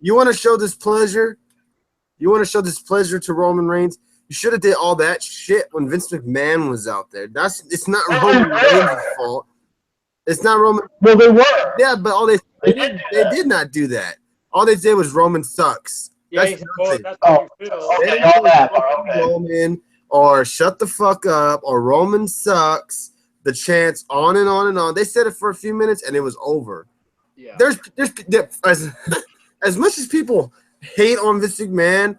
You want to show this pleasure? You want to show this pleasure to Roman Reigns? You should have did all that shit when Vince McMahon was out there. It's not Roman Reigns' fault. It's not Roman. Well, they were. Yeah, but they did not do that. All they did was Roman sucks. Yeah, That's that's nothing. what you feel. They Okay, didn't all do that. fucking Roman or shut the fuck up or Roman sucks. The chants on and on and on. They said it for a few minutes and it was over. Yeah. There's as much as people hate on Vince McMahon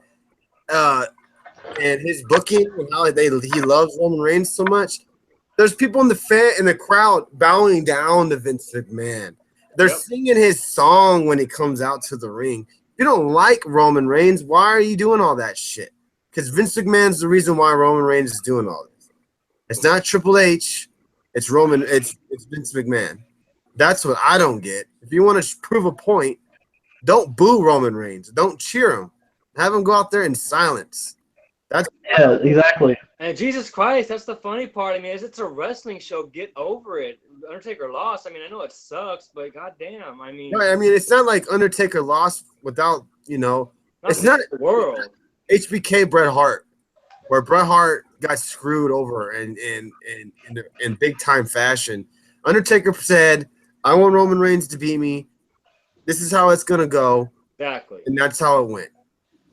and his booking and how he loves Roman Reigns so much, there's people in the crowd bowing down to Vince McMahon. They're singing his song when he comes out to the ring. If you don't like Roman Reigns, why are you doing all that shit? Because Vince McMahon's the reason why Roman Reigns is doing all this. It's not Triple H. It's Roman. It's Vince McMahon. That's what I don't get. If you want to prove a point, don't boo Roman Reigns. Don't cheer him. Have him go out there in silence. Yeah, exactly. And Jesus Christ, that's the funny part. I mean, it's a wrestling show. Get over it. Undertaker lost. I mean, I know it sucks, but goddamn, I mean. Right, I mean, it's not like Undertaker lost without, it's not the world. HBK Bret Hart, where Bret Hart got screwed over in big time fashion. Undertaker said, "I want Roman Reigns to beat me. This is how it's gonna go." Exactly. And that's how it went.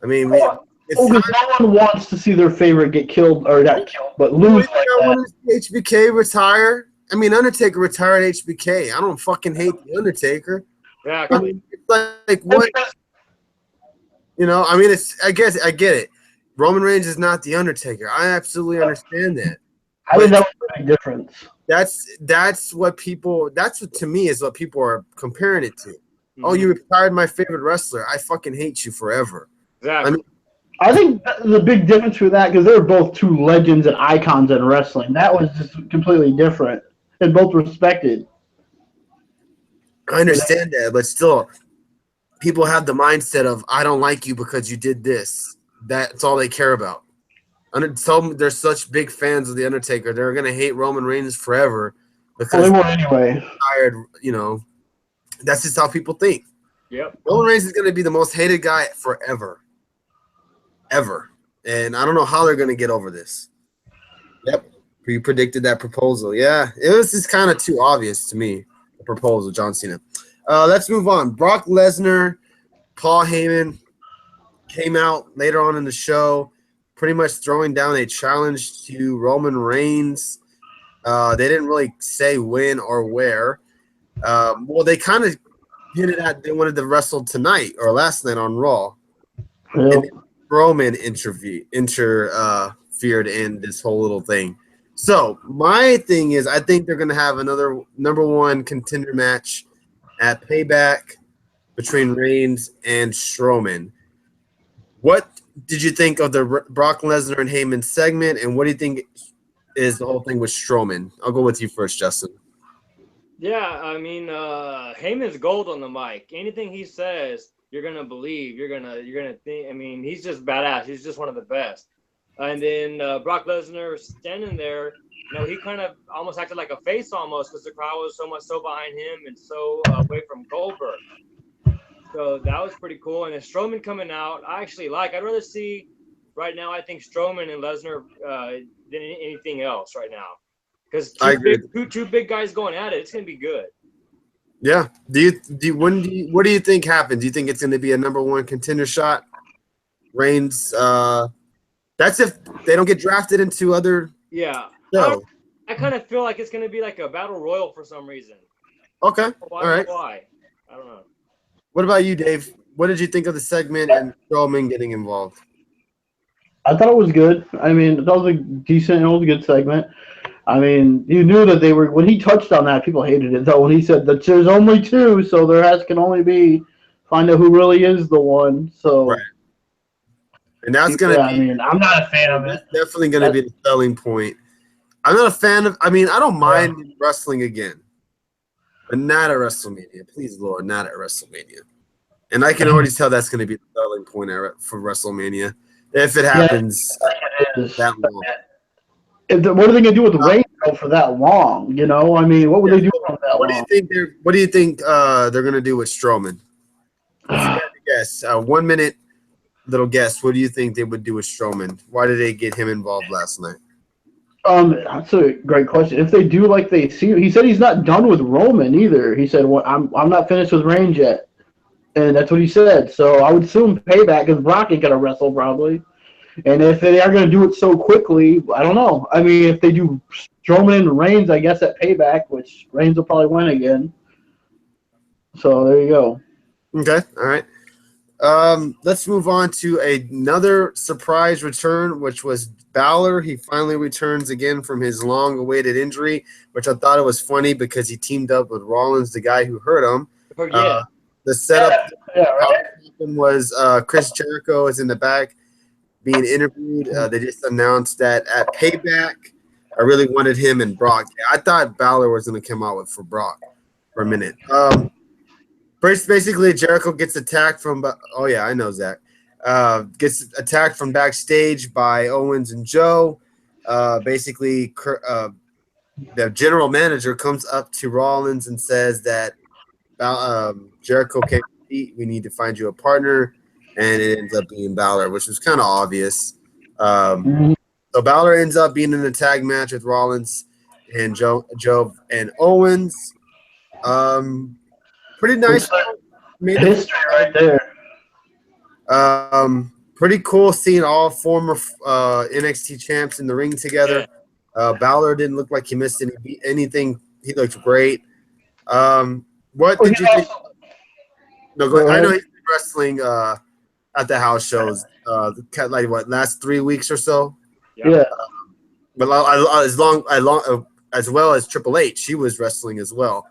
I mean, Because no one wants to see their favorite get killed or not killed, but lose like I that. want to see HBK retire. I mean, Undertaker retired HBK. I don't fucking hate the Undertaker. Exactly. I mean, it's like what? I mean, I get it. Roman Reigns is not the Undertaker. I absolutely understand that. I think that was a big difference. That's what to me is what people are comparing it to. Mm-hmm. Oh, you retired my favorite wrestler. I fucking hate you forever. Exactly. I think the big difference with that, because they're both two legends and icons in wrestling, that was just completely different and both respected. I understand that, but still, people have the mindset of, I don't like you because you did this. That's all they care about. They're such big fans of The Undertaker. They're going to hate Roman Reigns forever because they will anyway. Tired, that's just how people think. Yep. Roman Reigns is going to be the most hated guy forever. Ever. And I don't know how they're going to get over this. Yep. You predicted that proposal. Yeah. It was just kind of too obvious to me, the proposal, John Cena. Let's move on. Brock Lesnar, Paul Heyman came out later on in the show, pretty much throwing down a challenge to Roman Reigns. They didn't really say when or where. Well, they kind of hinted at they wanted to wrestle tonight or last night on Raw. Yep. And Roman interfered in this whole little thing. So my thing is, I think they're going to have another number one contender match at Payback between Reigns and Strowman. What did you think of the Brock Lesnar and Heyman segment, and what do you think is the whole thing with Strowman? I'll go with you first, Justin. Yeah, I mean, Heyman's gold on the mic. Anything he says, you're gonna believe. You're gonna think. I mean, he's just badass. He's just one of the best. And then Brock Lesnar standing there, he kind of almost acted like a face almost because the crowd was so behind him and so away from Goldberg. So that was pretty cool. And then Strowman coming out, I actually like. I'd rather see right now. I think Strowman and Lesnar than anything else right now, because two big guys going at it. It's gonna be good. Yeah. What do you think happens? Do you think it's going to be a number one contender shot? Reigns. That's if they don't get drafted into other. Yeah. No. I kind of feel like it's going to be like a battle royal for some reason. Okay. All right. Why? I don't know. What about you, Dave? What did you think of the segment and Strowman getting involved? I thought it was good. I mean, that was a decent, it was a good segment. I mean, you knew that they were, when he touched on that, people hated it. Though when he said that there's only two, so can only be, find out who really is the one. So, right. And that's going to be, I mean, I'm not a fan of it. Definitely going to be the selling point. I'm not a fan of, I don't mind wrestling again, but not at WrestleMania. Please, Lord, not at WrestleMania. And I can already tell that's going to be the selling point for WrestleMania if it happens that long. What are they going to do with the Reigns for that long? I mean, what would they do for that long? What do you think they're going to do with Strowman? If you had to guess. 1 minute little guess. What do you think they would do with Strowman? Why did they get him involved last night? That's a great question. If they do like they see, he said he's not done with Roman either. He said, "Well, I'm not finished with Reigns yet," and that's what he said. So I would assume Payback because Brock ain't gonna wrestle probably. And if they are gonna do it so quickly, I don't know. I mean, if they do Strowman and Reigns, I guess at Payback, which Reigns will probably win again. So there you go. Okay, all right. Let's move on to another surprise return, which was Balor. He finally returns again from his long-awaited injury, which I thought it was funny because he teamed up with Rollins, the guy who hurt him. Oh, yeah. The setup Right. was Chris Jericho is in the back being interviewed. They just announced that at Payback, I really wanted him and Brock. I thought Balor was going to come out for Brock for a minute. Basically, Jericho gets attacked from. Oh yeah, I know Zach. Gets attacked from backstage by Owens and Joe. Basically, the general manager comes up to Rollins and says that Jericho can't compete. We need to find you a partner, and it ends up being Balor, which was kind of obvious. So Balor ends up being in a tag match with Rollins and Joe and Owens. Pretty nice. History right there. Pretty cool seeing all former NXT champs in the ring together. Balor didn't look like he missed anything. He looked great. What did you think? No, go ahead. I know he's been wrestling at the house shows. Like what, last 3 weeks or so? Yeah. But as well as Triple H, he was wrestling as well.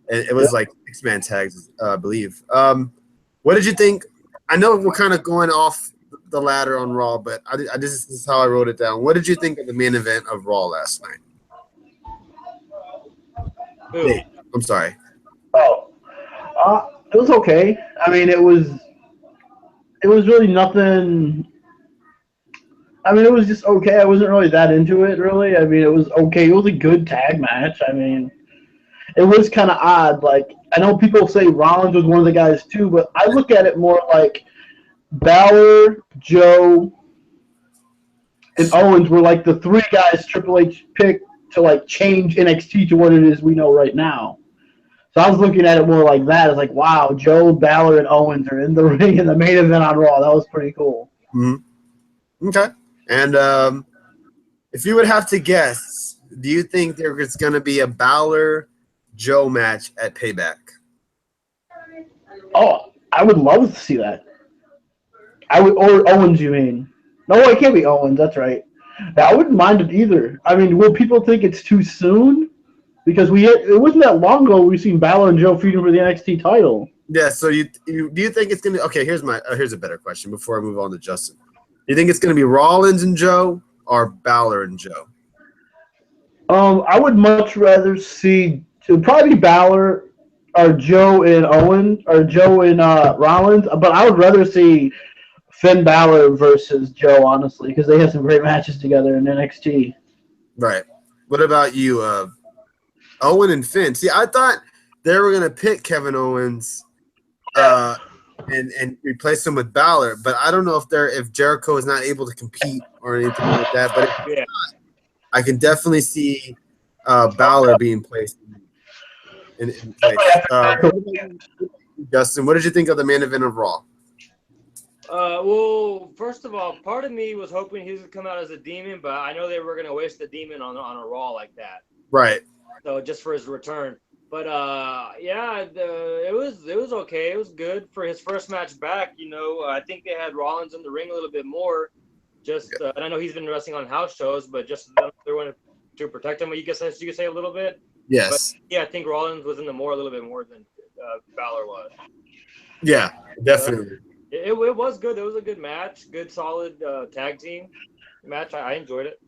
And it was like 6-man tags, I believe. What did you think? I know we're kind of going off the ladder on Raw, but this is how I wrote it down. What did you think of the main event of Raw last night? Hey, I'm sorry. Oh, it was okay. I mean, it was really nothing. I mean, it was just okay. I wasn't really that into it, really. I mean, it was okay. It was a good tag match. I mean, it was kind of odd. Like, I know people say Rollins was one of the guys too, but I look at it more like Balor, Joe, and Owens were like the three guys Triple H picked to like change NXT to what it is we know right now. So I was looking at it more like that. It's like, wow, Joe, Balor, and Owens are in the ring in the main event on Raw. That was pretty cool. Mm-hmm. Okay. And if you would have to guess, do you think there's going to be a Balor-Joe match at Payback? Oh, I would love to see that. Or Owens, you mean? No, it can't be Owens. That's right. I wouldn't mind it either. I mean, will people think it's too soon? Because it wasn't that long ago we've seen Balor and Joe feuding for the NXT title. Yeah. So do you think it's gonna? Okay. Here's a better question before I move on to Justin. Do you think it's gonna be Rollins and Joe or Balor and Joe? I would much rather see probably Balor or Joe and Owens or Joe and Rollins, but I would rather see Finn Balor versus Joe, honestly, because they have some great matches together in NXT. Right. What about you, Owen and Finn? See, I thought they were gonna pick Kevin Owens, and replace him with Balor, but I don't know if Jericho is not able to compete or anything like that. But if not, I can definitely see Balor being placed in place. Justin, what did you think of the main event of Raw? Well, first of all, part of me was hoping he was going to come out as a demon, but I know they were going to waste the demon on a Raw like that. Right. So just for his return. But it was okay. It was good for his first match back. You know, I think they had Rollins in the ring a little bit more. And I know he's been wrestling on house shows, but just they wanted to protect him. You could say a little bit. Yes. But, yeah, I think Rollins was in the a little bit more than Balor was. Yeah, definitely. It was good. It was a good match. Good, solid tag team match. I enjoyed it.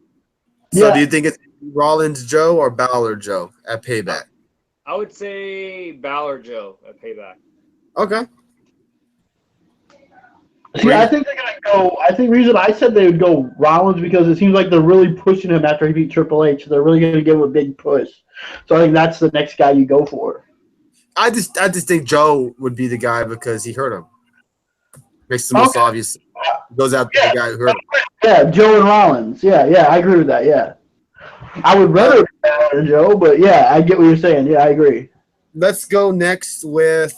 So do you think it's Rollins Joe or Balor Joe at Payback? I would say Balor Joe at Payback. Okay. See, I think they're going to go – I think the reason I said they would go Rollins because it seems like they're really pushing him after he beat Triple H. They're really going to give him a big push. So I think that's the next guy you go for. I just think Joe would be the guy because he hurt him. Makes the most obvious. Goes out to the guy who hurt him. Yeah, Joe and Rollins. Yeah, I agree with that. Yeah, I would rather than Joe, but yeah, I get what you're saying. Yeah, I agree. Let's go next with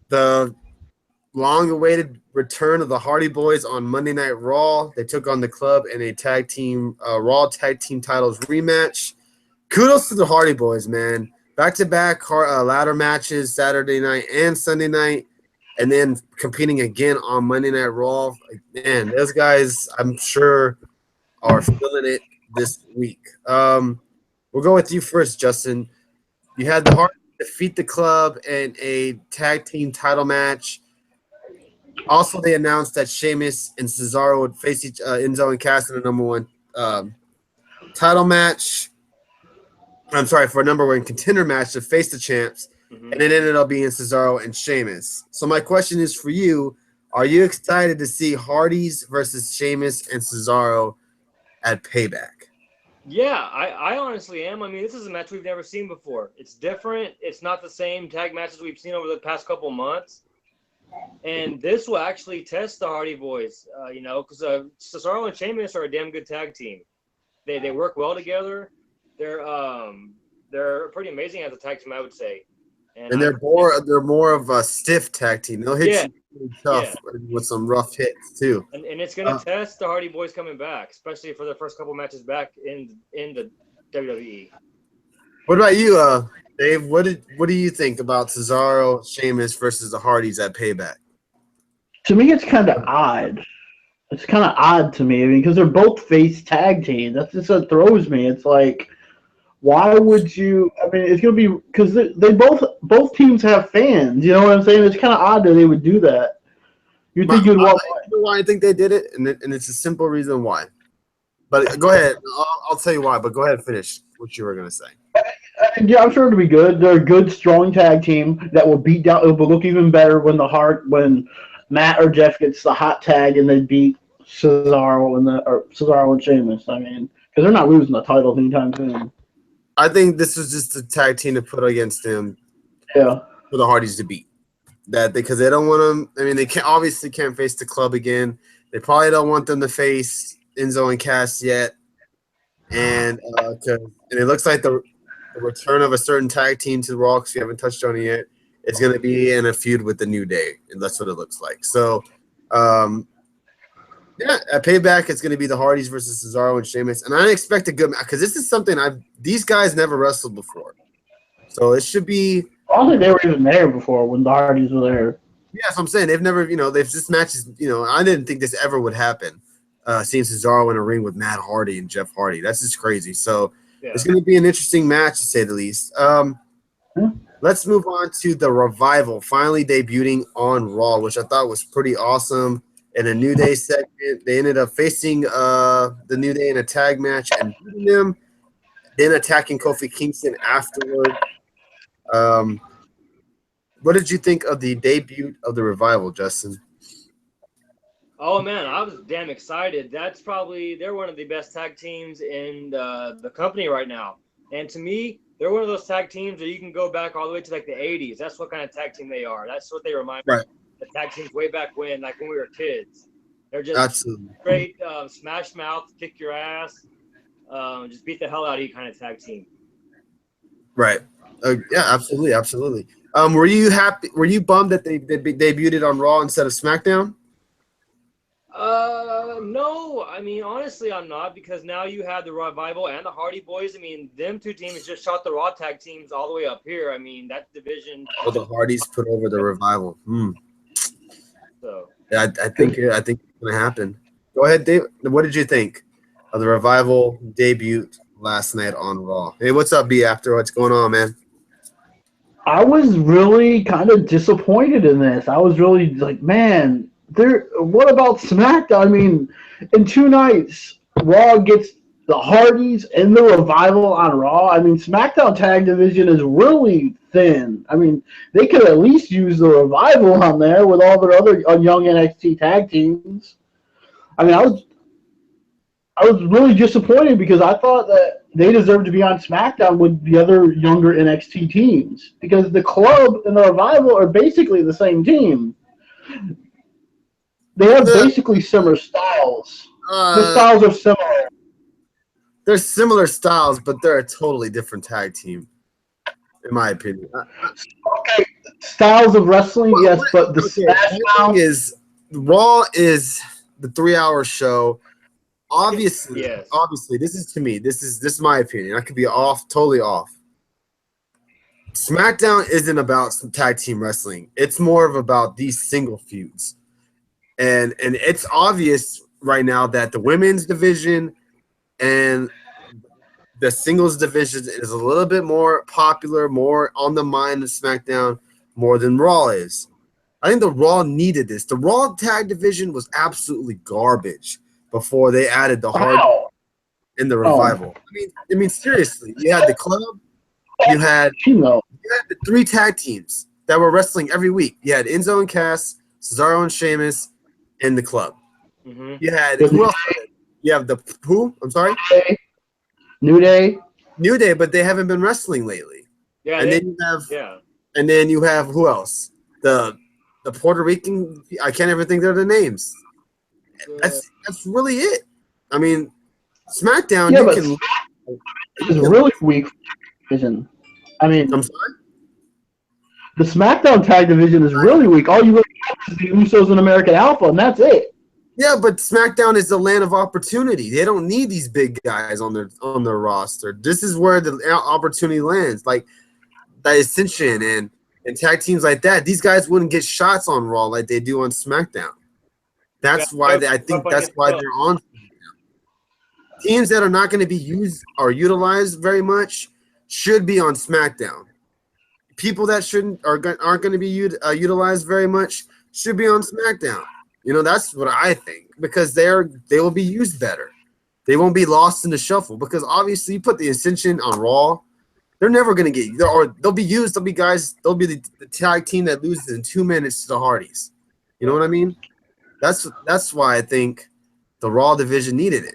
the long-awaited return of the Hardy Boys on Monday Night Raw. They took on the Club in a tag team Raw tag team titles rematch. Kudos to the Hardy Boys, man. Back-to-back ladder matches Saturday night and Sunday night, and then competing again on Monday Night Raw. Like, man, those guys, I'm sure, are feeling it this week. We'll go with you first, Justin. You had the Hardy defeat the Club in a tag team title match. Also, they announced that Sheamus and Cesaro would face Enzo and Cass in a number one title match. I'm sorry, for a number one contender match to face the champs. And it ended up being Cesaro and Sheamus. So my question is for you, are you excited to see Hardys versus Sheamus and Cesaro at Payback? Yeah, I honestly am. I mean, this is a match we've never seen before. It's different. It's not the same tag matches we've seen over the past couple months. And this will actually test the Hardy Boys, because Cesaro and Sheamus are a damn good tag team. They work well together. They're pretty amazing as a tag team, I would say. And they're more of a stiff tag team. They'll hit you pretty tough with some rough hits too. And it's going to test the Hardy Boys coming back, especially for their first couple matches back in the WWE. What about you, Dave? What do you think about Cesaro, Sheamus versus the Hardys at Payback? To me, it's kind of odd. It's kind of odd to me, because they're both face tag teams. That's just what throws me. It's like, why would you? I mean, it's gonna be because they both teams have fans. You know what I'm saying? It's kind of odd that they would do that. You think you'd want? You know why I think they did it, and it's a simple reason why. But go ahead. I'll tell you why. But go ahead and finish what you were gonna say. Yeah, I'm sure it'll be good. They're a good, strong tag team that will beat down. It will look even better when Matt or Jeff gets the hot tag and they beat Cesaro and Sheamus. I mean, because they're not losing the title anytime soon. I think this was just a tag team to put against them. Yeah. For the Hardys to beat. Because they don't want them. I mean, they can't face the Club again. They probably don't want them to face Enzo and Cass yet. And it looks like the return of a certain tag team to Raw, because we haven't touched on it yet, is going to be in a feud with the New Day, and that's what it looks like. So, at Payback, it's going to be the Hardys versus Cesaro and Sheamus, and I expect a good match because this is something these guys never wrestled before, so it should be. I don't think they were even there before when the Hardys were there. Yeah, that's what I'm saying. They've never, this match is, I didn't think this ever would happen. Seeing Cesaro in a ring with Matt Hardy and Jeff Hardy, that's just crazy. So it's going to be an interesting match to say the least. Let's move on to the Revival finally debuting on Raw, which I thought was pretty awesome. In a New Day segment, they ended up facing the New Day in a tag match and beating them, then attacking Kofi Kingston afterward. What did you think of the debut of the Revival, Justin? Oh man, I was damn excited. They're one of the best tag teams in the company right now. And to me, they're one of those tag teams that you can go back all the way to like the 80s. That's what kind of tag team they are. That's what they remind me of. The tag teams way back when we were kids. They're just absolutely great, smash mouth, kick your ass, just beat the hell out of you kind of tag team. Right. Yeah, absolutely. Were you happy? Were you bummed that they debuted on Raw instead of SmackDown? No. I mean, honestly, I'm not, because now you have the Revival and the Hardy Boys. I mean, them two teams just shot the Raw tag teams all the way up here. I mean, that division. Oh, the Hardys put over the Revival. So. Yeah, I think it's gonna happen. Go ahead, Dave. What did you think of the Revival debut last night on Raw? Hey, what's up, B? After what's going on, man? I was really kind of disappointed in this. I was really like, man, what about SmackDown? I mean, in 2 nights, Raw gets the Hardys and the Revival on Raw. I mean, SmackDown tag division is really thin. I mean, they could at least use the Revival on there with all their other young NXT tag teams. I mean, I was really disappointed because I thought that they deserved to be on SmackDown with the other younger NXT teams, because the Club and the Revival are basically the same team. they have basically similar styles. The styles are similar. They're similar styles, but they're a totally different tag team, in my opinion. Okay, styles of wrestling, yes, but the SmackDown is Raw is the 3-hour show. Obviously, Yes. obviously, this is my opinion. I could be off, totally off. SmackDown isn't about some tag team wrestling. It's more of about these single feuds. And it's obvious right now that the women's division and the singles division is a little bit more popular, more on the mind of SmackDown, more than Raw is. I think the Raw needed this. The Raw tag division was absolutely garbage before they added the hard in the revival. I mean, seriously, you had the club, you had the 3 tag teams that were wrestling every week. You had Enzo and Cass, Cesaro and Sheamus, and the club. Mm-hmm. You had who else? You have the who? I'm sorry, New Day. New Day, but they haven't been wrestling lately. Yeah, and then you have who else? The Puerto Rican. I can't even think of their names. That's really it. I mean, SmackDown. Yeah, but it's really weak division. I mean, I'm sorry. The SmackDown tag division is really weak. All you really have is the Usos and American Alpha, and that's it. Yeah, but SmackDown is the land of opportunity. They don't need these big guys on their roster. This is where the opportunity lands. Like the Ascension and tag teams like that. These guys wouldn't get shots on Raw like they do on SmackDown. That's why I think that's why they're on. Teams that are not going to be used or utilized very much should be on SmackDown. People that aren't going to be utilized very much should be on SmackDown. You know, that's what I think, because they will be used better. They won't be lost in the shuffle, because obviously you put the Ascension on Raw, they're never going to get, or they'll be used. They'll be guys. They'll be the tag team that loses in 2 minutes to the Hardys. You know what I mean? That's why I think the Raw division needed it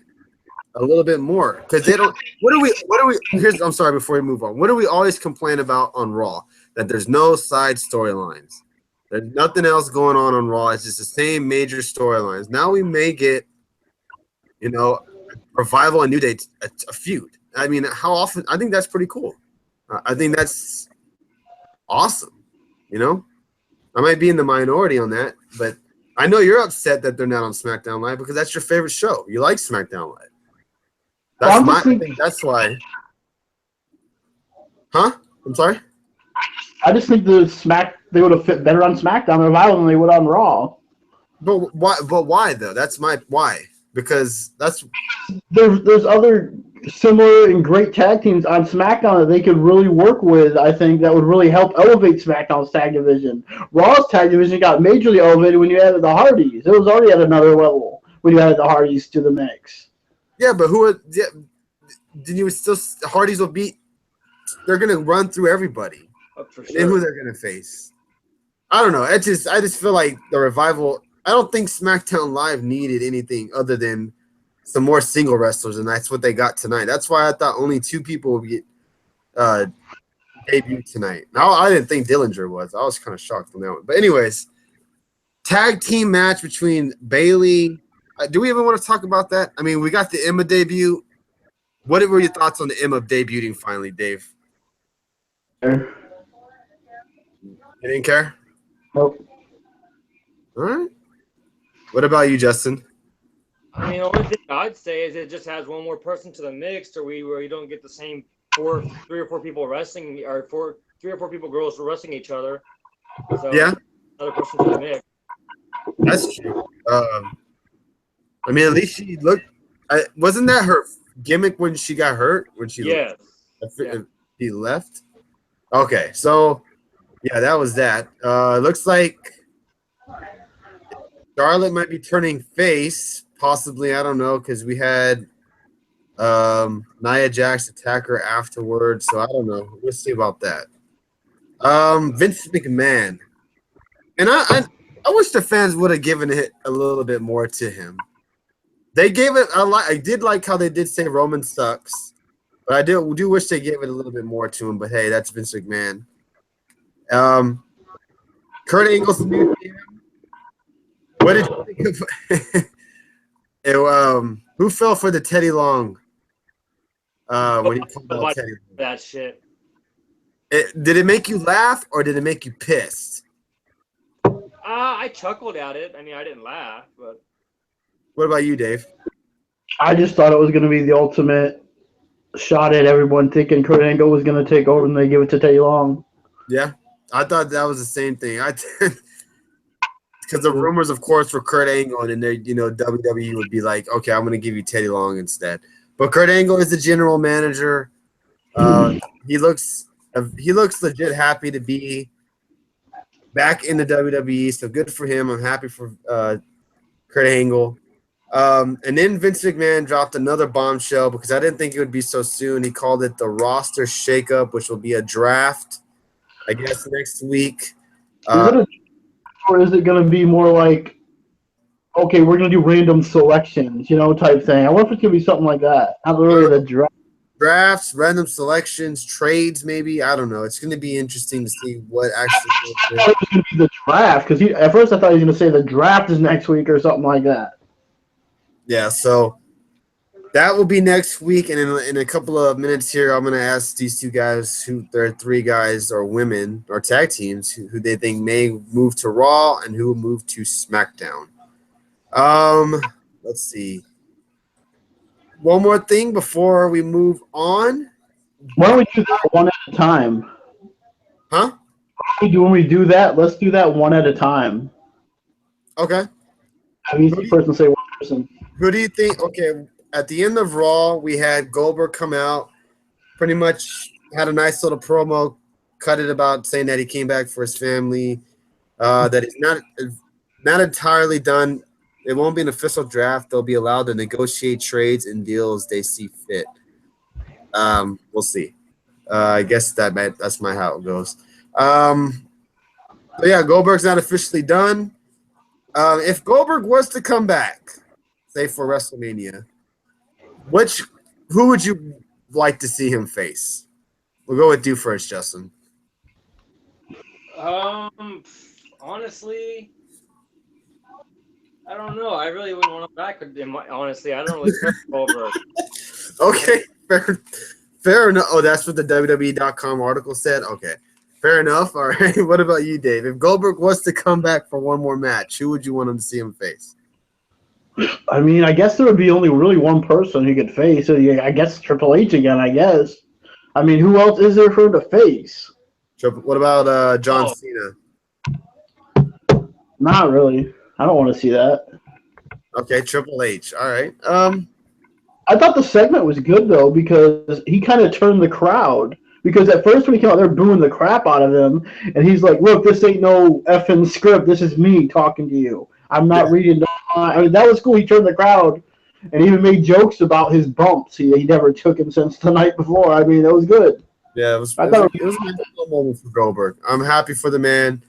a little bit more, because they don't. What do we? Here's. I'm sorry. Before we move on, what do we always complain about on Raw? That there's no side storylines. There's nothing else going on Raw. It's just the same major storylines. Now we may get, Revival and New Day, a feud. I mean, how often? I think that's pretty cool. I think that's awesome. I might be in the minority on that, but I know you're upset that they're not on SmackDown Live, because that's your favorite show. You like SmackDown Live. I think that's why. Huh? I'm sorry? I just think they would have fit better on SmackDown Revival than they would on Raw. But why though? That's my why. Because there's other similar and great tag teams on SmackDown that they could really work with. I think that would really help elevate SmackDown's tag division. Raw's tag division got majorly elevated when you added the Hardys. It was already at another level when you added the Hardys to the mix. Yeah, but did you still? Hardys will beat. They're gonna run through everybody. For sure. And who they're gonna face. I don't know. I just feel like the Revival. I don't think SmackDown Live needed anything other than some more single wrestlers, and that's what they got tonight. That's why I thought only 2 people would get debut tonight. Now I didn't think Dillinger was. I was kind of shocked on that one. But anyways, tag team match between Bayley. Do we even want to talk about that? I mean, we got the Emma debut. What were your thoughts on the Emma debuting finally, Dave? You didn't care? Nope. All right. What about you, Justin? I mean, the only thing I'd say is it just has one more person to the mix, where you don't get the same 3 or 4 people wrestling, or 3 or 4 people girls wrestling each other. So yeah. Another person to the mix. That's true. I mean, at least she looked. Wasn't that her gimmick when she got hurt? When she she left. Okay, so yeah, that was that. Looks like Charlotte might be turning face, possibly. I don't know, because we had Nia Jax attack her afterwards, so I don't know. We'll see about that. Vince McMahon, and I wish the fans would have given it a little bit more to him. They gave it a lot. I did like how they did say Roman sucks, but I do wish they gave it a little bit more to him. But hey, that's Vince McMahon. Kurt Angle's new GM. What did you think of who fell for the Teddy Long? When he called out Teddy. That shit. Did it make you laugh or did it make you pissed? I chuckled at it. I mean, I didn't laugh, but. What about you, Dave? I just thought it was going to be the ultimate shot at everyone thinking Kurt Angle was going to take over and they give it to Teddy Long. Yeah, I thought that was the same thing. Because the rumors, of course, were Kurt Angle, and then WWE would be like, okay, I'm going to give you Teddy Long instead. But Kurt Angle is the general manager. He looks legit happy to be back in the WWE, so good for him. I'm happy for Kurt Angle. And then Vince McMahon dropped another bombshell because I didn't think it would be so soon. He called it the roster shakeup, which will be a draft, I guess, next week. Or is it going to be more like, okay, we're going to do random selections, type thing? I wonder if it's going to be something like that. Not really the draft. Drafts, random selections, trades, maybe. I don't know. It's going to be interesting to see what actually goes I thought it was going to be the draft because at first I thought he was going to say the draft is next week or something like that. Yeah, so that will be next week. And in a couple of minutes here, I'm going to ask these two guys who there are three guys or women or tag teams who they think may move to Raw and who will move to SmackDown. Let's see. One more thing before we move on. Why don't we do that one at a time? Huh? When we do that, let's do that one at a time. Okay. I mean, each person say one person. Who do you think? Okay, at the end of Raw, we had Goldberg come out, pretty much had a nice little promo, cut it about saying that he came back for his family, that he's not entirely done. It won't be an official draft. They'll be allowed to negotiate trades and deals they see fit. We'll see. I guess that's how it goes. But yeah, Goldberg's not officially done. If Goldberg was to come back, say for WrestleMania, who would you like to see him face? We'll go with you first, Justin. Honestly, I don't know. I really wouldn't want him back. Honestly, I don't really care for Goldberg. Okay, fair enough. Oh, that's what the WWE.com article said? Okay, fair enough. All right, what about you, Dave? If Goldberg was to come back for one more match, who would you want him to see him face? I mean, I guess there would be only really one person he could face. I guess Triple H again, I guess. I mean, who else is there for him to face? What about John Cena? Not really. I don't want to see that. Okay, Triple H. All right. I thought the segment was good, though, because he kind of turned the crowd. Because at first when he came out, they're booing the crap out of him. And he's like, look, this ain't no effing script. This is me talking to you. I'm not reading. I mean, that was cool. He turned the crowd and even made jokes about his bumps. He never took him since the night before. I mean, it was good. Yeah, it was a nice little moment for Goldberg. I'm happy for the man.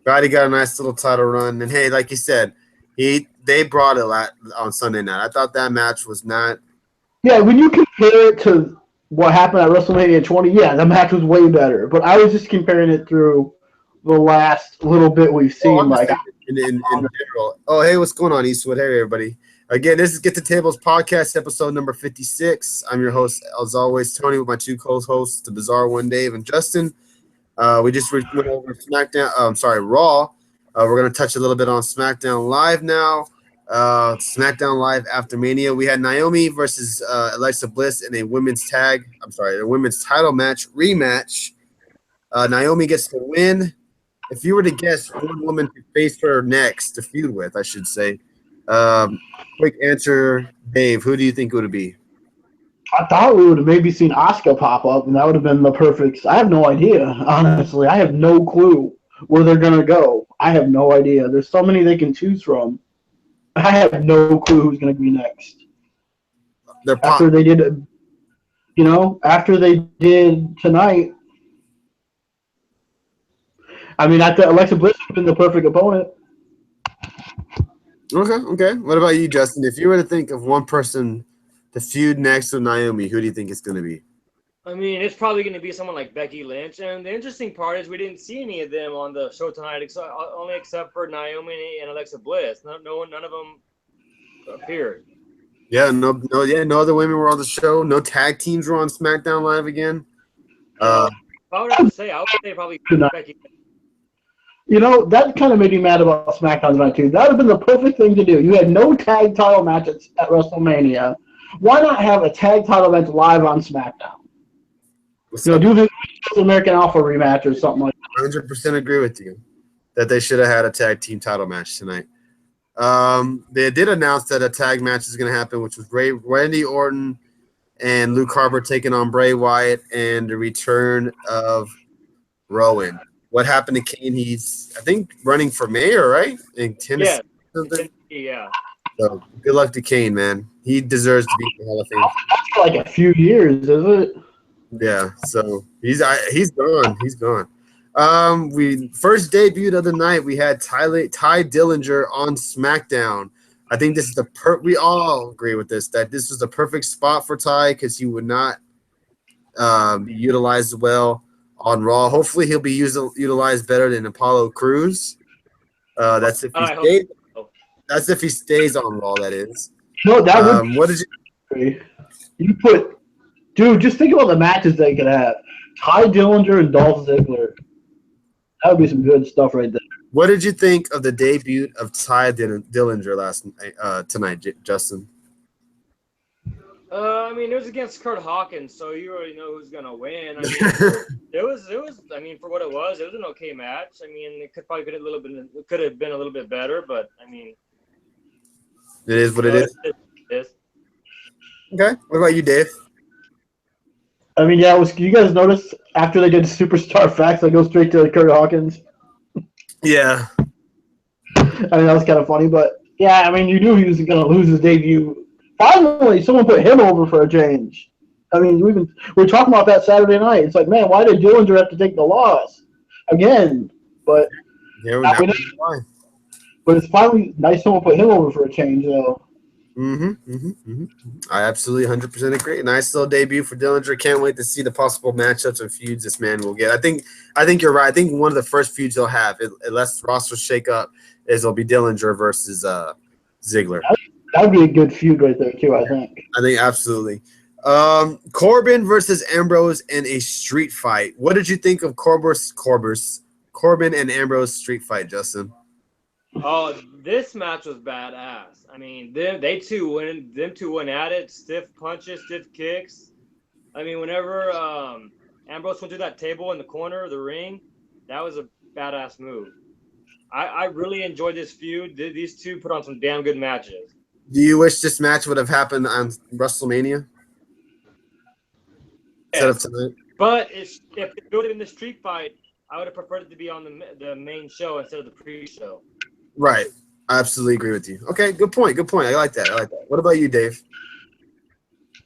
Glad he got a nice little title run. And, hey, like you said, they brought it on Sunday night. I thought that match was not – yeah, when you compare it to what happened at WrestleMania 20, yeah, the match was way better. But I was just comparing it through the last little bit we've seen. In general. Oh, hey, what's going on, Eastwood? Hey, everybody. Again, this is Get the Tables podcast, episode number 56. I'm your host, as always, Tony, with my two co-hosts, the Bizarre One, Dave, and Justin. We just went over Raw. We're going to touch a little bit on SmackDown Live now. SmackDown Live after Mania. We had Naomi versus Alexa Bliss in a women's title match rematch. Naomi gets the win. If you were to guess one woman to face her next to feud with, I should say. Quick answer, Dave. Who do you think it would be? I thought we would have maybe seen Asuka pop up, and that would have been the perfect. I have no idea, honestly. I have no clue where they're going to go. I have no idea. There's so many they can choose from. I have no clue who's going to be next. After they did tonight. I mean, I thought Alexa Bliss would have been the perfect opponent. Okay. What about you, Justin? If you were to think of one person to feud next to Naomi, who do you think it's going to be? I mean, it's probably going to be someone like Becky Lynch. And the interesting part is we didn't see any of them on the show tonight, except for Naomi and Alexa Bliss. None of them appeared. Yeah, no other women were on the show. No tag teams were on SmackDown Live again. If I would have to say, I would say probably Becky Lynch. You know, that kind of made me mad about SmackDown tonight, too. That would have been the perfect thing to do. You had no tag title matches at WrestleMania. Why not have a tag title match live on SmackDown? Do the American Alpha rematch or something like that. 100% agree with you that they should have had a tag team title match tonight. They did announce that a tag match is going to happen, which was Randy Orton and Luke Harper taking on Bray Wyatt, and the return of Rowan. What happened to Kane? He's, I think, running for mayor, right? In Tennessee. Yeah. So good luck to Kane, man. He deserves to be in the Hall of Fame. That's for like a few years, is it? Yeah. So he's gone. He's gone. We first debuted of the night. We had Ty Dillinger on SmackDown. I think this is we all agree with this, that this was the perfect spot for Ty because he would not be utilized well on Raw. Hopefully he'll be utilized better than Apollo Crews. That's if he stays on Raw, that is. No, that would. What did you dude, just think about the matches they could have. Ty Dillinger and Dolph Ziggler. That would be some good stuff right there. What did you think of the debut of Ty Dillinger tonight, Justin? I mean, it was against Kurt Hawkins, so you already know who's gonna win. I mean, it was. I mean, for what it was an okay match. I mean, it could have been a little bit better, but I mean, it is what it is. It is. Okay. What about you, Dave? I mean, yeah. You guys notice after they did Superstar Facts, they go straight to Kurt Hawkins. Yeah. I mean, that was kind of funny, but yeah. I mean, you knew he was gonna lose his debut. Finally, someone put him over for a change. I mean, we were talking about that Saturday night. It's like, man, why did Dillinger have to take the loss again? But yeah, but it's finally nice someone put him over for a change, though. I absolutely 100% agree. Nice little debut for Dillinger. Can't wait to see the possible matchups and feuds this man will get. I think you're right. I think one of the first feuds he'll have, unless roster shake up, is it'll be Dillinger versus Ziggler. That would be a good feud right there, too, I think. I think absolutely. Corbin versus Ambrose in a street fight. What did you think of Corbin and Ambrose street fight, Justin? Oh, this match was badass. I mean, them two went at it, stiff punches, stiff kicks. I mean, whenever Ambrose went through that table in the corner of the ring, that was a badass move. I really enjoyed this feud. These two put on some damn good matches. Do you wish this match would have happened on WrestleMania instead of tonight? But if it would have been the street fight, I would have preferred it to be on the main show instead of the pre-show. Right. I absolutely agree with you. Okay, good point. I like that. What about you, Dave?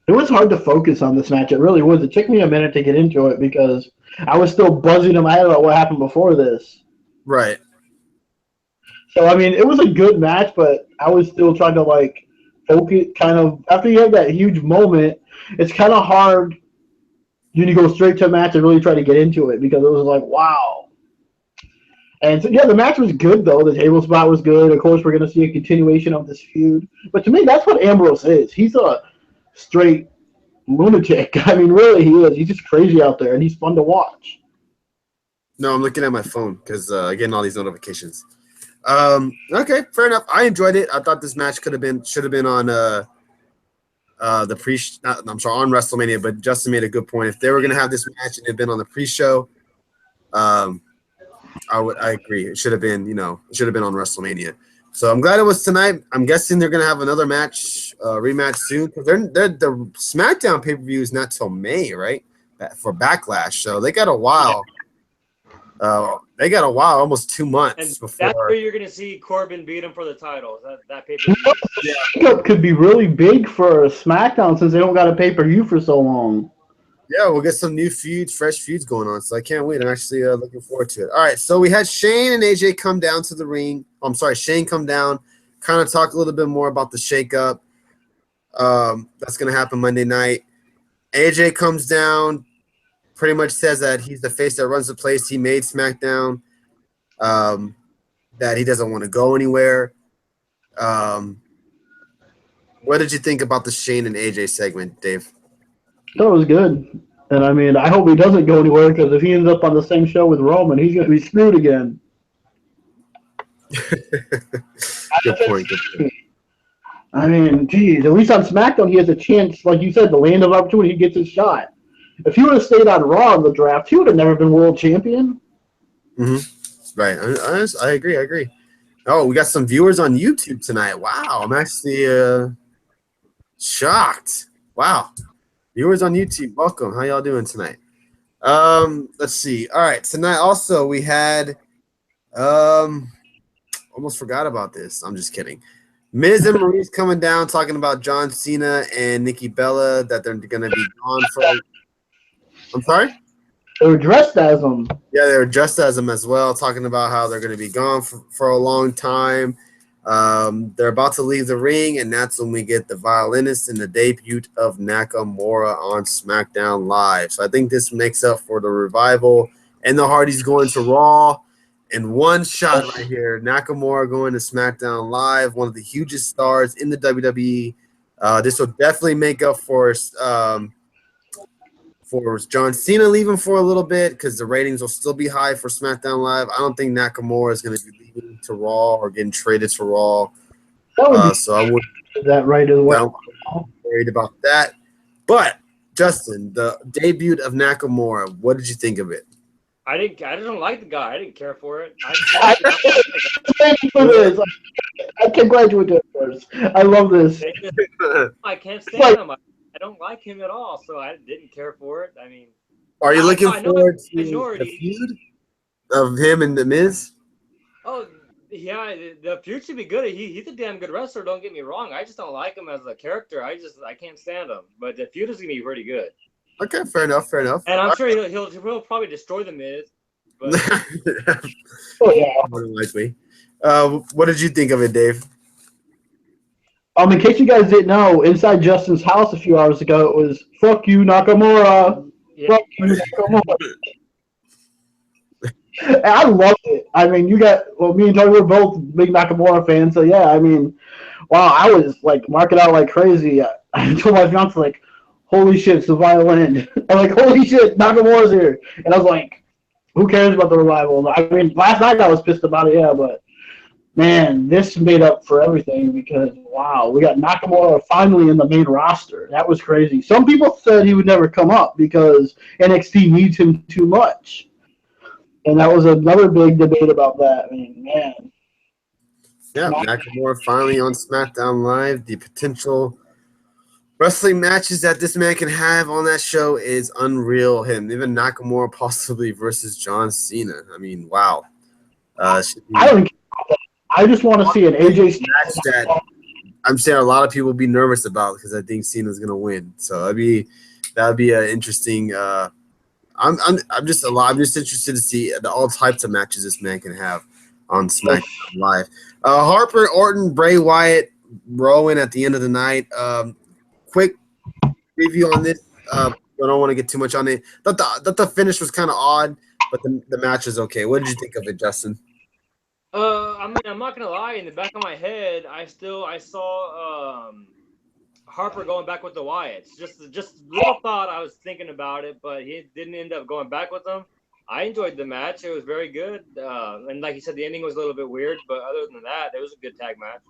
It was hard to focus on this match. It really was. It took me a minute to get into it because I was still buzzing in my head about what happened before this. Right. So, I mean, it was a good match, but I was still trying to, focus kind of – after you have that huge moment, it's kind of hard you to go straight to a match and really try to get into it because it was like, wow. And so, yeah, the match was good, though. The table spot was good. Of course, we're going to see a continuation of this feud. But to me, that's what Ambrose is. He's a straight lunatic. I mean, really, he is. He's just crazy out there, and he's fun to watch. No, I'm looking at my phone because getting all these notifications. Okay, fair enough. I enjoyed it. I thought this match should have been on on WrestleMania, but Justin made a good point. If they were gonna have this match and it had been on the pre-show, I agree. It should have been, on WrestleMania. So I'm glad it was tonight. I'm guessing they're gonna have another match, rematch soon because the SmackDown pay-per-view is not till May, right? For Backlash, so they got a while. Almost 2 months and before. That's where you're going to see Corbin beat him for the title. That pay-per-view. Yeah. Could be really big for SmackDown since they don't got a pay-per-view for so long. Yeah, we'll get some new feuds, fresh feuds going on. So I can't wait. I'm actually looking forward to it. All right, so we had Shane and AJ come down to the ring. Shane come down, kind of talk a little bit more about the shakeup. That's going to happen Monday night. AJ comes down, pretty much says that he's the face that runs the place. He made SmackDown. That he doesn't want to go anywhere. What did you think about the Shane and AJ segment, Dave? I thought it was good. And I mean, I hope he doesn't go anywhere because if he ends up on the same show with Roman, he's going to be screwed again. Good point. I mean, geez, at least on SmackDown, he has a chance, like you said, the land of opportunity, he gets his shot. If he would have stayed on Raw in the draft, he would have never been world champion. Mm-hmm. Right. I agree. Oh, we got some viewers on YouTube tonight. Wow. I'm actually shocked. Wow. Viewers on YouTube, welcome. How y'all doing tonight? Let's see. All right. Tonight also we had almost forgot about this. I'm just kidding. Miz and Marie's coming down talking about John Cena and Nikki Bella that they're going to be gone for. I'm sorry? They were dressed as them. Yeah, they were dressed as them as well, talking about how they're going to be gone for a long time. They're about to leave the ring, and that's when we get the violinist and the debut of Nakamura on SmackDown Live. So I think this makes up for the Revival and the Hardys going to Raw. And one shot right here, Nakamura going to SmackDown Live, one of the hugest stars in the WWE. This will definitely make up for John Cena leaving for a little bit because the ratings will still be high for SmackDown Live. I don't think Nakamura is going to be leaving to Raw or getting traded to Raw. So I wouldn't that right as well. Worried about that. But Justin, the debut of Nakamura, what did you think of it? I don't like the guy. I didn't care for it. Thank you for this. I congratulate you first. I love this. I can't stand him. I don't like him at all, so I didn't care for it. I mean, are you looking forward to the feud of him and The Miz? Oh, yeah, the feud should be good. He's a damn good wrestler. Don't get me wrong. I just don't like him as a character. I can't stand him. But the feud is gonna be pretty good. Okay, fair enough. And I'm sure he'll probably destroy The Miz. But more than likely. What did you think of it, Dave? In case you guys didn't know, inside Justin's house a few hours ago, it was "Fuck you, Nakamura." Yeah. Fuck you, Nakamura. I loved it. I mean, me and Tony were both big Nakamura fans, so yeah. I mean, wow, I was like marking out like crazy. I told my fiance like, "Holy shit, it's the violin!" I'm like, "Holy shit, Nakamura's here!" And I was like, "Who cares about the Revival?" I mean, last night I was pissed about it, yeah, but. Man, this made up for everything because, wow, we got Nakamura finally in the main roster. That was crazy. Some people said he would never come up because NXT needs him too much. And that was another big debate about that. I mean, man. Yeah, Nakamura finally on SmackDown Live. The potential wrestling matches that this man can have on that show is unreal. Even Nakamura possibly versus John Cena. I mean, wow. I don't care. I just want to see an AJ match that I'm saying a lot of people will be nervous about because I think Cena's gonna win. So that'd be an interesting. I'm just interested to see all types of matches this man can have on SmackDown Live. Harper, Orton, Bray Wyatt, Rowan at the end of the night. Quick review on this. I don't want to get too much on it. Thought the finish was kind of odd, but the match is okay. What did you think of it, Justin? I mean, I'm not gonna lie. In the back of my head, I saw Harper going back with the Wyatts. Just little thought I was thinking about it, but he didn't end up going back with them. I enjoyed the match. It was very good. And like you said, the ending was a little bit weird, but other than that, it was a good tag match.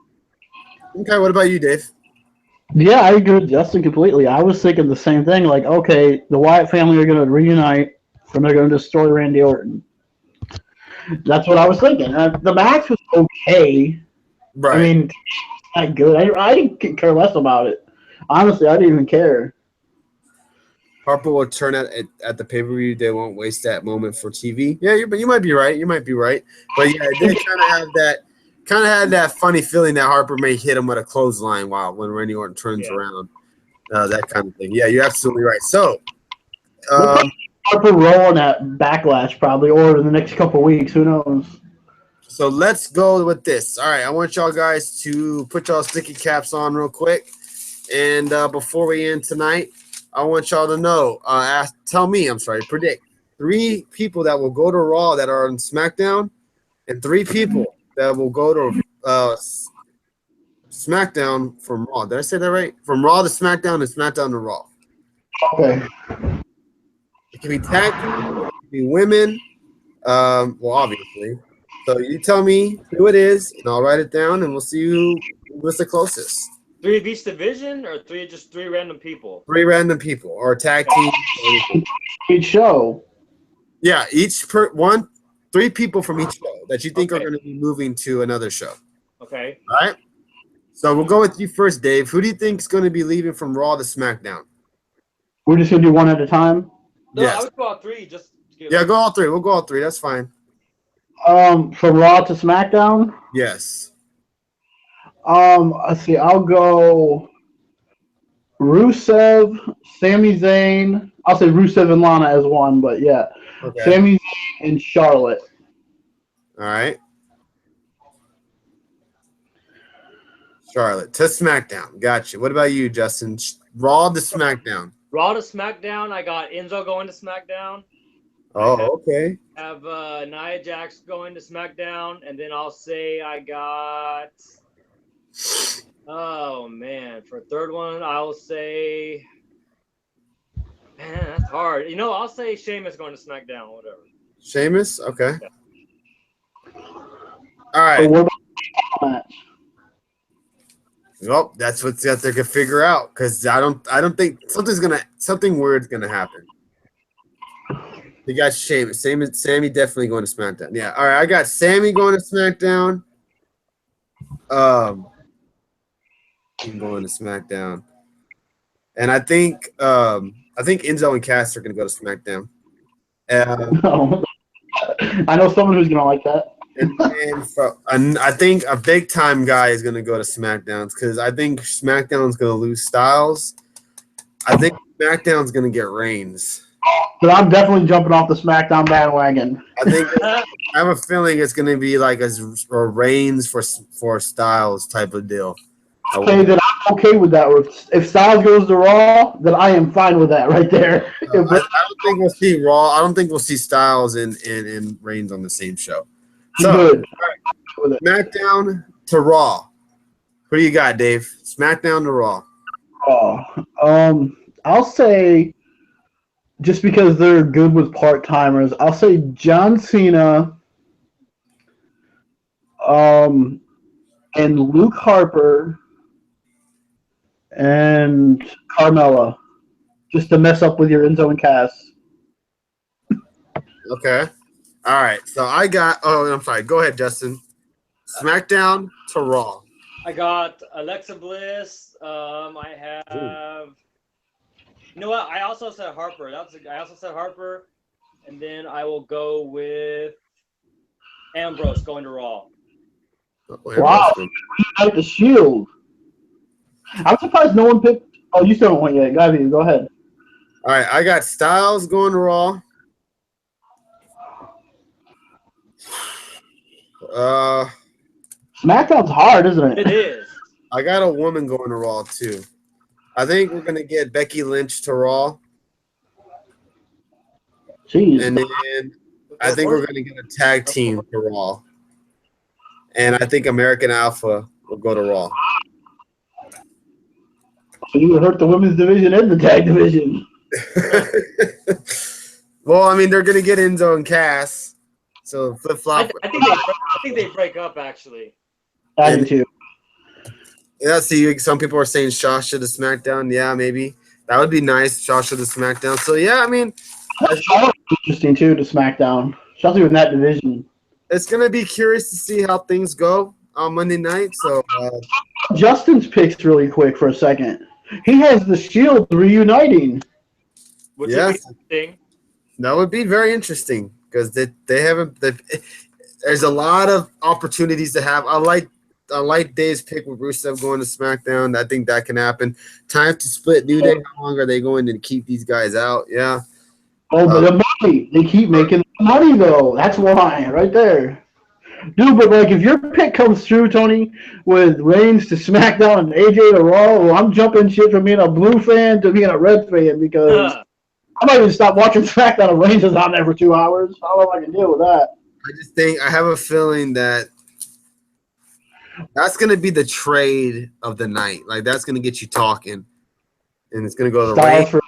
Okay, what about you, Dave? Yeah, I agree with Justin completely. I was thinking the same thing. Like, okay, the Wyatt family are going to reunite, and they're going to destroy Randy Orton. That's what I was thinking. The match was okay. Right. I mean, not good. I didn't care less about it. Honestly, I didn't even care. Harper will turn at the pay-per-view. They won't waste that moment for TV. Yeah, you might be right. But yeah, they kind of had that funny feeling that Harper may hit him with a clothesline when Randy Orton turns around. That kind of thing. Yeah, you're absolutely right. So, Harper rolling at Backlash probably, or in the next couple of weeks. Who knows? So let's go with this. All right, I want y'all guys to put y'all sticky caps on real quick. And before we end tonight, I want y'all to know. Predict 3 people that will go to Raw that are on SmackDown, and 3 people that will go to SmackDown from Raw. Did I say that right? From Raw to SmackDown and SmackDown to Raw. Okay. It can be tag team, it can be women. Well, obviously. So you tell me who it is, and I'll write it down, and we'll see who's the closest. 3 of each division, or just 3 random people? 3 random people, or a tag team. Each show. Yeah, 3 people from each show that you think are going to be moving to another show. Okay. All right. So we'll go with you first, Dave. Who do you think is going to be leaving from Raw to SmackDown? We're just gonna do one at a time. No, Yes. I would go out 3. Yeah, go all 3. We'll go all 3. That's fine. From Raw to SmackDown. Yes. Let's see. I'll go Rusev, Sami Zayn. I'll say Rusev and Lana as one, but yeah, Okay. Sami Zayn and Charlotte. All right. Charlotte to SmackDown. Gotcha. What about you, Justin? Raw to SmackDown. Raw to SmackDown. I got Enzo going to SmackDown. Oh, okay. I have Nia Jax going to SmackDown, and then I'll say I got. Oh man, for a third one, I'll say. Man, that's hard. I'll say Sheamus going to SmackDown. Whatever. Sheamus. Okay. Yeah. All right. So what about that? Well, that's what's got to figure out, because I don't think something weird's gonna happen. You got Sheamus. Sammy definitely going to SmackDown. Yeah. All right. I got Sammy going to SmackDown. He's going to SmackDown, and I think Enzo and Cass are going to go to SmackDown. No. I know someone who's gonna like that. And I think a big time guy is going to go to SmackDown, because I think SmackDown's going to lose Styles. I think SmackDown's going to get Reigns. But I'm definitely jumping off the SmackDown bandwagon. I have a feeling it's going to be like a Reigns for Styles type of deal. Okay, then I'm okay with that. If Styles goes to Raw, then I am fine with that right there. I don't think we'll see Raw. I don't think we'll see Styles and Reigns on the same show. So, good. All right. SmackDown to Raw. Who do you got, Dave? SmackDown to Raw. I'll say, just because they're good with part-timers, I'll say John Cena and Luke Harper and Carmella, just to mess up with your Enzo and Cass. Okay. All right. So I got – I'm sorry. Go ahead, Justin. SmackDown to Raw. I got Alexa Bliss. I have – you know what? I also said Harper. I also said Harper. And then I will go with Ambrose going to Raw. Wow. Like the Shield. I'm surprised no one picked – oh, you still don't want yet. Go ahead. All right. I got Styles going to Raw. SmackDown's hard, isn't it? It is. I got a woman going to Raw, too. I think we're going to get Becky Lynch to Raw. Jeez. And then I think we're going to get a tag team to Raw. And I think American Alpha will go to Raw. So you would hurt the women's division and the tag division. Well, I mean, they're going to get Enzo and Cass. So flip-flop. I think they break up, actually. I do too. Yeah, see, some people are saying Sasha to SmackDown. Yeah, maybe. That would be nice, Sasha to SmackDown. So, yeah, I mean. Charlotte's interesting, too, to SmackDown. Especially with that division. It's going to be curious to see how things go on Monday night. So, Justin's picks really quick for a second. He has the Shield reuniting. Which Yes. is interesting. that would be very interesting, because they haven't. There's a lot of opportunities to have. I like Dave's pick with Rusev going to SmackDown. I think that can happen. Time to split New Day. How long are they going to keep these guys out? Yeah. Oh, but the money. They keep making money, though. That's why, right there. Dude, but like if your pick comes through, Tony, with Reigns to SmackDown and AJ to Raw, well, I'm jumping shit from being a blue fan to being a red fan because I might even stop watching SmackDown if Reigns is on there for 2 hours. I don't know if I can deal with that. I just think I have a feeling that that's gonna be the trade of the night. Like that's gonna get you talking, and it's gonna go to the Styles Reigns. for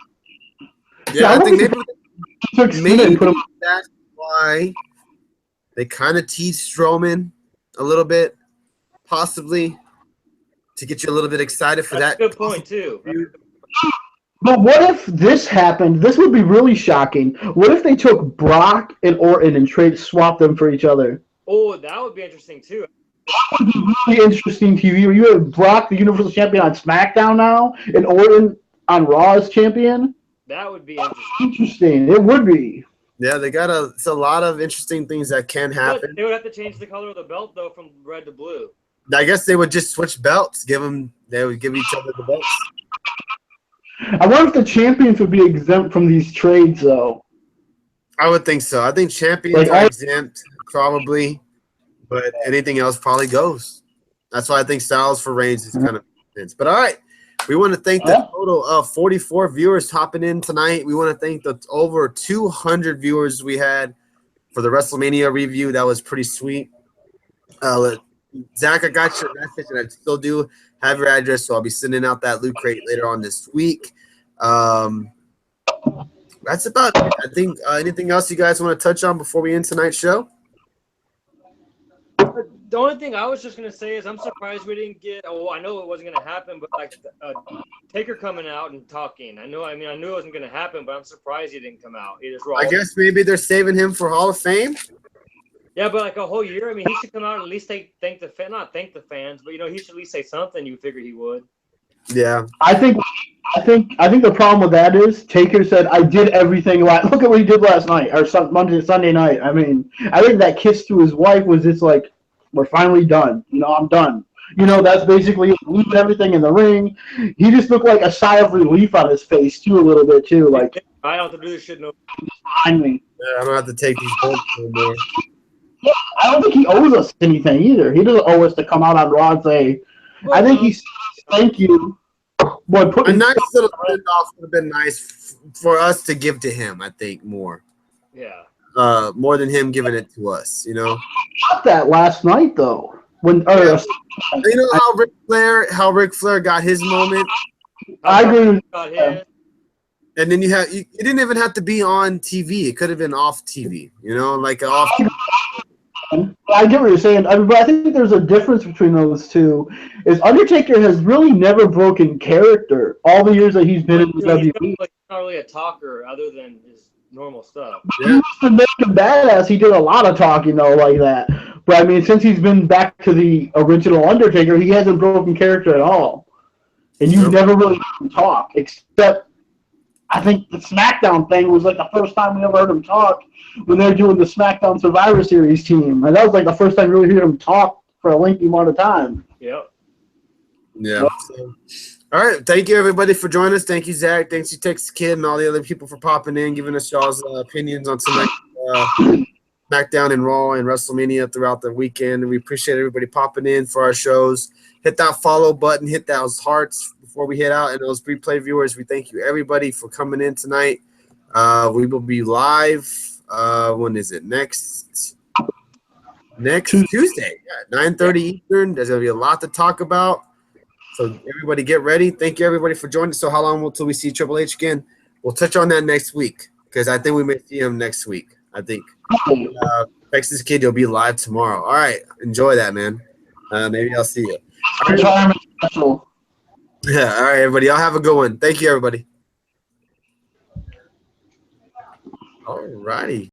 Yeah, I think took maybe and put him. that's why they kind of teased Strowman a little bit, possibly, to get you a little bit excited for That's that. a good point too. But what if this happened? This would be really shocking. What if they took Brock and Orton and swapped them for each other? Oh, that would be interesting too. That would be really interesting TV. Where you have Brock, the Universal Champion, on SmackDown now, and Orton on Raw as champion. That would be interesting. Interesting. It would be. Yeah, it's a lot of interesting things that can But happen. they would have to change the color of the belt though from red to blue. I guess they would just switch belts. They would give each other the belts. I wonder if the champions would be exempt from these trades, though. I would think so. I think champions Like, are exempt, probably, but anything else probably goes. That's why I think Styles for Reigns is kind of intense. But all right, we want to thank the total of 44 viewers hopping in tonight. We want to thank the over 200 viewers we had for the WrestleMania review. That was pretty sweet. Zach, I got your message, and I still do have your address, so I'll be sending out that loot crate later on this week. That's about it. I think anything else you guys want to touch on before we end tonight's show? The only thing I was just gonna say is I'm surprised we didn't get. Oh, I know it wasn't gonna happen, but like Taker coming out and talking. I knew it wasn't gonna happen, but I'm surprised he didn't come out. He just I guess maybe they're saving him for Hall of Fame. Yeah, but like a whole year. I mean, he should come out and at least thank the the fans, but he should at least say something. You figure he would. Yeah, I think the problem with that is Taker said, "I did everything right." Look at what he did last night or Sunday night. I mean, I think that kiss to his wife was just like, "We're finally done. I'm done." That's basically leaving everything in the ring. He just looked like a sigh of relief on his face too, a little bit too. Like, I don't have to do this shit no. behind me. yeah, I don't have to take these bolts anymore. I don't think he owes us anything either. He doesn't owe us to come out on Raw and say, I think he says thank you. Boy, A nice little send-off would have been nice for us to give to him, I think, more. Yeah. More than him giving it to us, Got that last night, though. You know how Ric Flair got his moment? I agree with Got his. And then you didn't even have to be on TV. It could have been off TV, like off. I get what you're saying, but I think there's a difference between those two. Is Undertaker has really never broken character all the years that he's been in the WWE. He's not really a talker other than his normal stuff. Yeah. To make him badass, he did a lot of talking though, like that. But I mean, since he's been back to the original Undertaker, he hasn't broken character at all. And you've never really heard him talk, except I think the SmackDown thing was like the first time we ever heard him talk when they were doing the SmackDown Survivor Series team. And that was like the first time you really heard him talk for a lengthy amount of time. Yep. Yeah. So, all right. Thank you, everybody, for joining us. Thank you, Zach. Thanks you, Texas Kid, and all the other people for popping in, giving us y'all's opinions on some SmackDown and Raw and WrestleMania throughout the weekend. And we appreciate everybody popping in for our shows. Hit that follow button. Hit those hearts before we head out. And those replay viewers, we thank you, everybody, for coming in tonight. We will be live. When is it? Next Tuesday. Yeah, 9:30 Eastern. There's going to be a lot to talk about. So everybody get ready. Thank you, everybody, for joining. So how long until we see Triple H again? We'll touch on that next week because I think we may see him next week. I think. Texas Kid, you'll be live tomorrow. All right. Enjoy that, man. Maybe I'll see you. Retirement special. Yeah. All right, everybody. Y'all have a good one. Thank you, everybody. All righty.